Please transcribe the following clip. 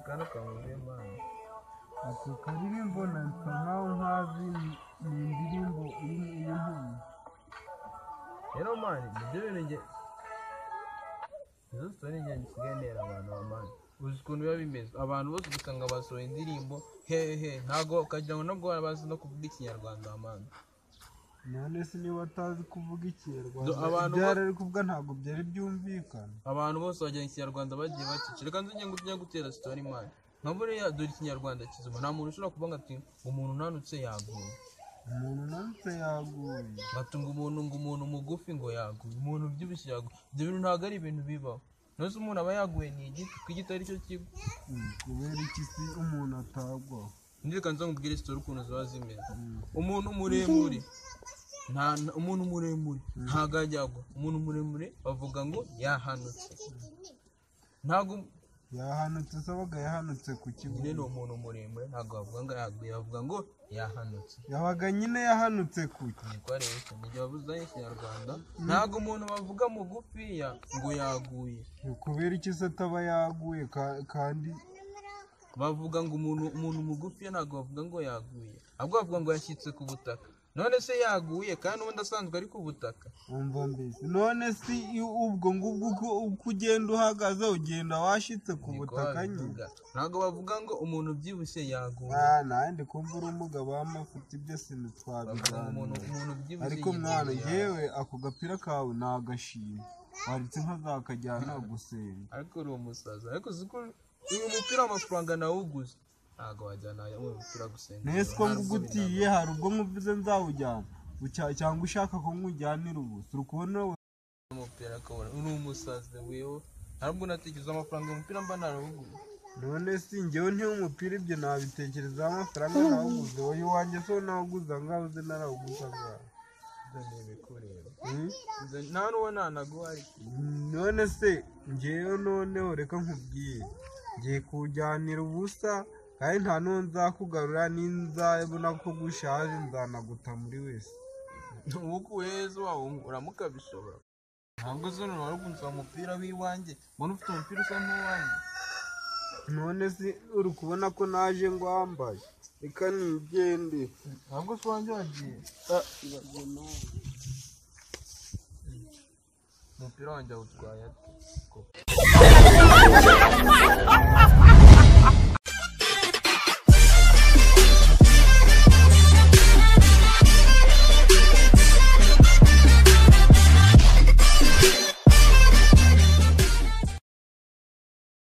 kana kamubwiye mwana ako karirimbo nsa nkaho nkazi ni indirimbo y'intumwa rero mani nibyo bintu njye izo sitori njye nsigaye ntera abantu bamani uzi ukuntu biba bimeze abantu bose usanga basohoye indirimbo hehe ntabwo ukagira ngo nabwo bazi no kuvuga ikinyarwanda mani none se niba atazi kuvuga ikinyarwanda byari ari kuvuga ntabwo byari byumvikana abantu bose bajya ikinyarwanda bagiye bakicira reka nze njye gutera sitori mani nka buriya dore ikinyarwanda kizima nta muntu ushobora kuvuga ati umuntu unanutse yaguye umuntu unanutse yaguye batunga umuntu mugufi ngo yaguye umuntu ubyibushye yaguye ibyo bintu ntabwo ari ibintu bibaho nose umuntu aba yaguye ni igiti ko igiti ari cyo kigo kubera iki si umuntu atagwaho reka nze nkubwire sitori ukuntu ziba zimeze umuntu muremure ntabwo ajya agwa umuntu muremure bavuga ngo yahanutse ntabwo yahanutse sabaga yahanutse ku kibuga nyine ni umuntu muremure ntabwo bavuga ngo yaguye bavuga ngo yahanutse yabaga nyine yahanutse ku niko rero nijye bavuze ikinyarwanda ntabwo umuntu bavuga mugufiya ngo yaguye kubera iki se ataba yaguye kandi bavuga ngo umuntu mugufiya ntabwo bavuga ngo yaguye ahubwo bavuga ngo yashyitse ku butaka none se yaguye kandi ubundi asanzwe ari ku butaka umva mbese none si ubwo ngubwo uko ugenda uhagaze ugenda washyitse ku butaka nyine ntabwo bavuga ngo umuntu ubyibushye yaguye nanjye kumva uri umugabo w'amafuti ibyo sinzi twabiganira ariko mwana yewe ako gapira kawe ni agashimwe waretse nkazakajyana gusenga ariko uri umusaza ariko uzi ko uyu mupira w'amafaranga nawuguze ntabwo wajyana uyu mupira gusenga nese ko ngugutiye hari ubwo nkuvuze nzawujyana cyangwa ushaka ko nkujyanira ubu turi kubona umupira akabona uri umusazi wewe ntabwo unatekereza amafaranga umupira mba narawuguze none si njyewe ntiwe umupira ibyo nabitekerezaho amafaranga nawuguze wowe iwanjye so nawuguze angaho uze narawuguze angaho nta n'uwo nanaguhaye none se njyewe noneho reka nkubwire ngiye kujyanira ubusa kandi nta n'uwo nzakugarura n'inzabona ko gushaje nzanaguta muri wese ubu heza wawe uramuka bishobora ntabwo zino wari ukunze umupira w'iwanjye mbona ufite umupira usa nk'uwanjye none se uri kubona ko naje ngo wambaye reka nigende ntabwo se wanjye wagiye umupira wanjye awutwaye ate